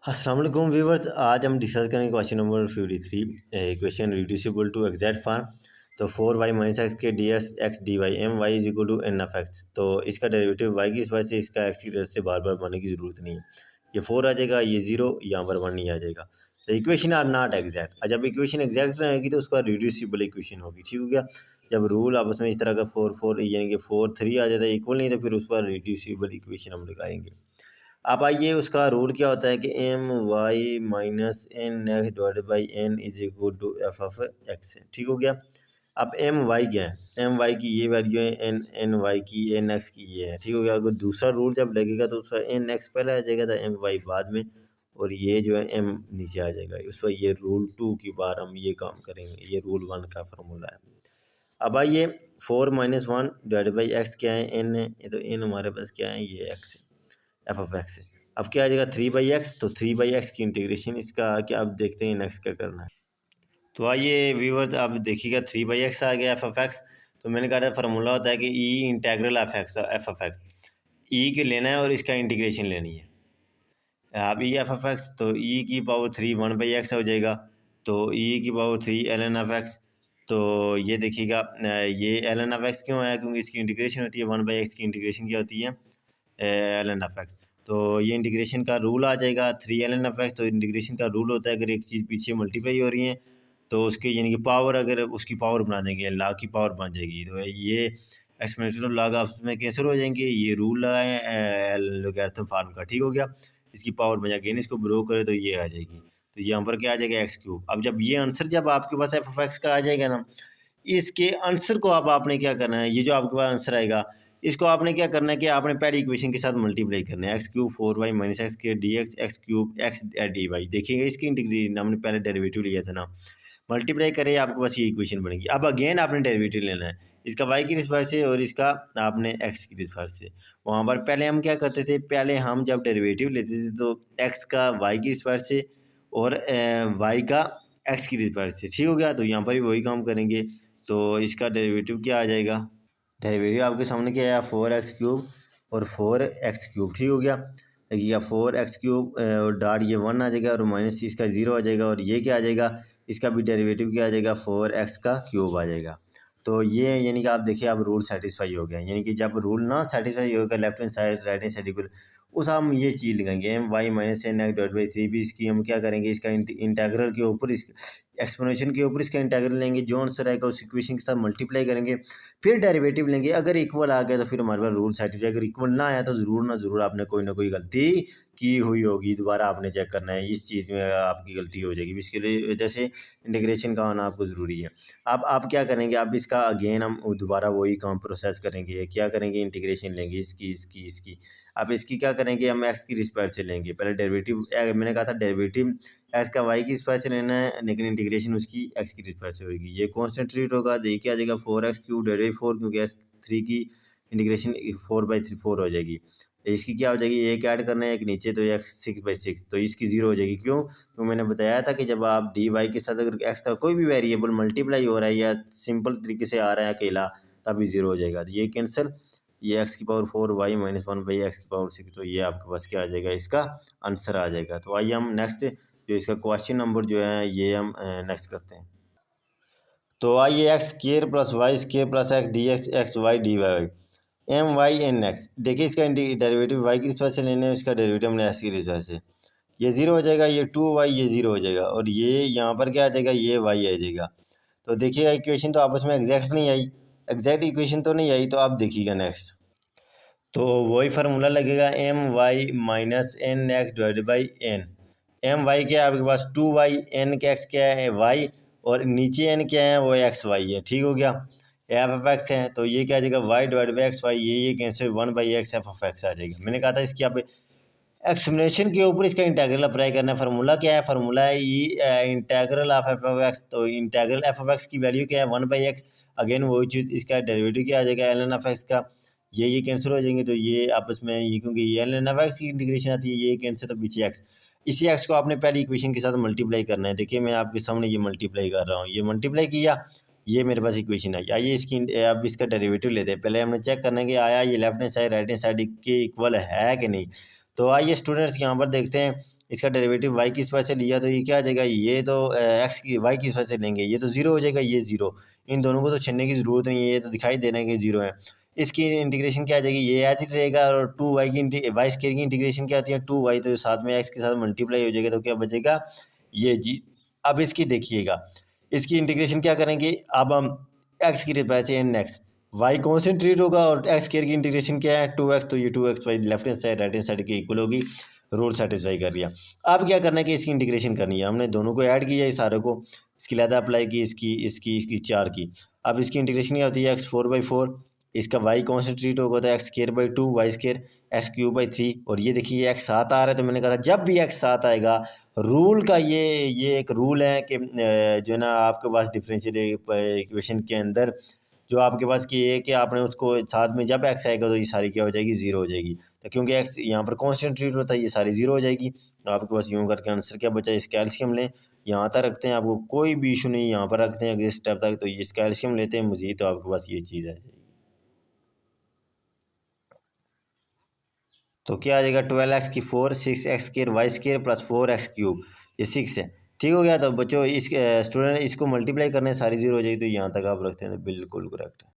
अस्सलाम वालेकुम व्यूवर्स। आज हम डिस्कस करेंगे question number 53। Equation reducible to exact form. तो 4y - x के dx/dy my is equal to n of x। तो इसका डेरिवेटिव y की इस वजह से इसका x की तरफ से बार बार बनाने की ज़रूरत नहीं है। ये 4 आ जाएगा, ये 0, यहाँ पर 1 नहीं आ जाएगा। तो इक्वेशन आर नॉट एग्जैक्ट। जब इक्वेशन एग्जैक्ट रहेगी तो उसका रिड्यूसिबल इक्वेशन होगी। ठीक हो गया। जब रूल आपस में इस तरह का 4 यानी कि 4 3 आ जाता है इक्वल नहीं, तो फिर उस पर रिड्यूसिबल इक्वेशन हम लगाएंगे। अब आइए, उसका रूल क्या होता है कि M Y minus N X divided by N is equal to F of X है। ठीक हो गया। अब एम वाई क्या है? एम वाई की ये वैल्यू है, एन एन वाई की, एन एक्स की ये है। ठीक हो गया। अगर दूसरा रूल जब लगेगा तो उसका एन एक्स पहले आ जाएगा, तो एम वाई बाद में, और ये जो है एम नीचे आ जाएगा। उस पर ये रूल 2 की बार हम ये काम करेंगे। ये रूल 1 का फार्मूला है। अब आइए, 4 - 1 डिवाइडेड बाई एक्स क्या है? एन है। ये तो एन हमारे पास क्या है? ये एक्स है, एफ ऑफ एक्स है। अब क्या आ जाएगा? 3/x। तो 3/x की इंटीग्रेशन इसका क्या, अब देखते हैं नेक्स्ट क्या करना है। तो आइए व्यूवर्स, अब देखिएगा 3/x आ गया, एफ ऑफ एक्स। तो मैंने कहा था फार्मूला होता है कि ई इंटेग्रल एफ ऑफ एक्स। ई के लेना है और इसका इंटीग्रेशन लेनी है। अब ई एफ ऑफ एक्स, तो ई की पावर 3 1/x हो जाएगा। तो ई की पावर 3 ln ऑफ एक्स। तो ये देखिएगा, ये ln ऑफ एक्स क्यों आया? क्योंकि इसकी इंटीग्रेशन होती है 1/x की इंटीग्रेशन क्या होती है? ln of X. तो ये इंटीग्रेशन का रूल आ जाएगा 3 ln ऑफ एक्स। तो इंटीग्रेशन का रूल होता है अगर एक चीज़ पीछे मल्टीप्लाई हो रही है तो उसके यानी कि पावर, अगर उसकी पावर बना देंगे, लॉग की पावर बन जाएगी, तो ये एक्सपोनेंशियल लॉग आपस में कैंसिल हो जाएंगे। ये रूल लगाए लोगैरिथम फार्म का। ठीक हो गया। इसकी पावर बन जाएगी, इसको ब्रो करे तो ये आ जाएगी। तो यहाँ पर क्या आ जाएगा? X cube. अब जब ये आंसर जब आपके पास एफ ऑफ एक्स का आ जाएगा ना, इसके आंसर को आप आपने क्या करना है? ये जो आपके पास आंसर आएगा, इसको आपने क्या करना है कि आपने पहली इक्वेशन के साथ मल्टीप्लाई करना है। एक्स क्यूब 4y - एक्स के D X cube X D Y. देखिएगा इसकी इंटीग्रेशन हमने पहले डेरिवेटिव लिया था ना, मल्टीप्लाई करें आपके पास ये इक्वेशन बनेगी। अब अगेन आपने डेरिवेटिव लेना है, इसका वाई की रिस्पेक्ट से और इसका आपने एक्स की रिस्पेक्ट से। वहाँ पर पहले हम क्या करते थे? पहले हम जब डेरिवेटिव लेते थे तो एक्स का वाई की रिस्पेक्ट से और वाई का एक्स की रिस्पेक्ट से। ठीक हो गया। तो यहाँ पर भी वही काम करेंगे। तो इसका डेरिवेटिव क्या आ जाएगा? डेरिवेटिव आपके सामने क्या है? 4x³ और 4x³। ठीक हो गया। देखिएगा 4x³ डॉट ये 1 आ जाएगा और माइनस इसका 0 आ जाएगा, और ये क्या आ जाएगा? इसका भी डेरिवेटिव क्या आ जाएगा? 4x³ आ जाएगा। तो ये यानी कि आप देखिए, अब रूल सेटिस्फाई हो गया। यानी कि जब रूल ना सेटिस्फाई होगा, left hand side right hand side equal, उस हम ये चीज़ लगाएंगे M Y minus N X divide by 3 भी। इसकी हम क्या करेंगे? इसका इंटेग्रल के ऊपर, इस एक्सपोनेंशियल के ऊपर इसका इंटेग्रल लेंगे, जो आंसर आएगा उस इक्वेशन के साथ मल्टीप्लाई करेंगे, फिर डेरिवेटिव लेंगे। अगर इक्वल आ गया तो फिर हमारे पास रूल सेटिस्फाई। अगर इक्वल ना आया तो ज़रूर ना ज़रूर आपने कोई ना कोई गलती की हुई होगी, दोबारा आपने चेक करना है। इस चीज़ में आपकी गलती हो जाएगी, इसके लिए जैसे इंटीग्रेशन का आना आपको ज़रूरी है। अब आप क्या करेंगे? अब इसका अगेन हम दोबारा वही काम प्रोसेस करेंगे। क्या करेंगे? इंटीग्रेशन लेंगे इसकी। अब इसकी क्या करेंगे? हम एक्स की रिस्पेक्ट से लेंगे। पहले डेरिवेटिव, मैंने कहा था डेरिवेटिव एक्स का वाई की रिस्पेक्ट से लेना है, लेकिन इंटीग्रेशन उसकी एक्स की रिस्पेक्ट से होगी। ये कॉन्स्टेंट ट्रीट होगा। तो ये क्या आ जाएगा? 4x³ डिवाइडेड 4, क्योंकि x3 की इंटीग्रेशन 4/4 हो जाएगी। इसकी क्या हो जाएगी? एक ऐड करना है, एक नीचे, तो x 6/6। तो इसकी 0 हो जाएगी। क्यों? क्योंकि मैंने बताया था कि जब आप डी वाई के साथ अगर एक्स का कोई भी वेरिएबल मल्टीप्लाई हो रहा है या सिंपल तरीके से आ रहा है अकेला, तभी 0 हो जाएगा। तो ये कैंसिल, ये एक्स की पावर 4 वाई माइनस 1/x की पावर 6। तो ये आपके पास क्या आ जाएगा? इसका आंसर आ जाएगा। तो आइए हम नेक्स्ट, जो इसका क्वेश्चन नंबर जो है ये हम नेक्स्ट करते हैं। तो आइए, x² + y² + x dx X Y D Y M Y N X. देखिए इसका डेरिवेटिव y की रिस्पेक्ट से लेने हैं, इसका डेरिवेटिव हमने x की रिस्पेक्ट से। ये 0 हो जाएगा, ये 2y, ये 0 हो जाएगा, और ये यहाँ पर क्या आ जाएगा? ये y आ जाएगा। तो देखिएगा इक्वेशन तो आपस में एग्जैक्ट नहीं आई, एग्जैक्ट इक्वेशन तो नहीं आई। तो आप देखिएगा नेक्स्ट, तो वही फार्मूला लगेगा M Y minus N X divided by N. M Y क्या है आपके पास? 2y, एन का एक्स क्या है? वाई, और नीचे एन क्या है? वो एक्स वाई है। ठीक हो गया। एफ ऑफ एक्स है, तो ये क्या आ जाएगा? Y divide by X Y, ये cancel 1/x F of X आ जाएगा। मैंने कहा था इसकी आप एक्सप्लेनेशन के ऊपर इसका इंटेग्रल अप्लाई करना है। फार्मूला क्या है? फार्मूला है E integral of F of X. तो इंटेग्रल एफ ऑफ एक्स की वैल्यू क्या है? 1/x। अगेन वही चीज़, इसका डेरिवेटिव क्या आ जाएगा? एल एन ऑफ एक्स का। ये कैंसिल हो जाएंगे, तो ये आपस में ये, क्योंकि ये एल एन ऑफ एक्स की इंटीग्रेशन आती है, ये कैंसिल, तो पीछे एक्स। इसी एक्स को आपने पहली इक्वेशन के साथ मल्टीप्लाई करना है। देखिए मैं आपके सामने ये मल्टीप्लाई कर रहा हूँ, ये मल्टीप्लाई किया, ये मेरे पास इक्वेशन आई। आइए इसकी अब इसका डेरिवेटिव लेते हैं। पहले हमने चेक करना है कि आया ये left hand side right hand side के इक्वल है कि नहीं। तो आइए स्टूडेंट्स यहाँ पर देखते हैं, इसका डेरिवेटिव वाई की स्क्वायर से लिया तो ये क्या आ जाएगा, ये तो एक्स की वाई की स्क्वायर से लेंगे, ये तो जीरो हो जाएगा, ये जीरो, इन दोनों को तो छीनने की ज़रूरत नहीं है, ये तो दिखाई दे रहे हैं कि जीरो है। इसकी इंटीग्रेशन क्या आ जाएगी, ये एच रहेगा, और टू वाई की वाई स्क्वायर की इंटीग्रेशन क्या आती है, टू वाई, तो साथ में एक्स के साथ मल्टीप्लाई हो जाएगा, तो क्या बचेगा ये जी। अब इसकी देखिएगा, इसकी इंटीग्रेशन क्या करेंगे, अब हम एक्स की वैसे एन एक्स, वाई कॉन्सेंट्रेट होगा, और एक्स स्क्वायर की इंटीग्रेशन क्या है, टू एक्स, तो ये two X Y left hand side right hand side के इक्वल होगी, रूल सेटिस्फाई कर लिया। अब क्या करना है कि इसकी इंटीग्रेशन करनी है, हमने दोनों को ऐड किया, इस सारे को, इसकी लहदा अप्लाई की, इसकी चार की। अब इसकी इंटीग्रेशन क्या होती है, एक्स फोर बाई फोर, इसका वाई कॉन्सेंट्रेट होगा तो X square by two, Y square X cube by three, और ये देखिए एक्स सात आ रहा है, तो मैंने कहा था जब भी एक्स सात आएगा, रूल का ये एक रूल है कि जो है ना आपके पास डिफरेंशियल इक्वेशन के अंदर जो आपके पास की है कि आपने उसको साथ में जब एक्स आएगा तो ये सारी क्या हो जाएगी, ज़ीरो हो जाएगी, तो क्योंकि एक्स यहाँ पर कॉन्सेंट्रेट होता है, ये सारी ज़ीरो हो जाएगी। तो आपके पास यूँ करके आंसर क्या बचा, इस कैल्शियम लें, यहाँ तक रखते हैं, आपको कोई भी इशू नहीं, यहाँ पर रखते हैं अगले स्टेप तक, तो ये इस कैल्शियम लेते हैं मज़ीद, तो आपके पास ये चीज़ आ जाएगी। तो क्या आ जाएगा, 12x की four, 6x square Y square plus 4x cube, ये 6 है। ठीक हो गया। तो बच्चों इस स्टूडेंट इसको मल्टीप्लाई करने सारी जीरो हो जाएगी, तो यहाँ तक आप रखते हैं, तो बिल्कुल करेक्ट है।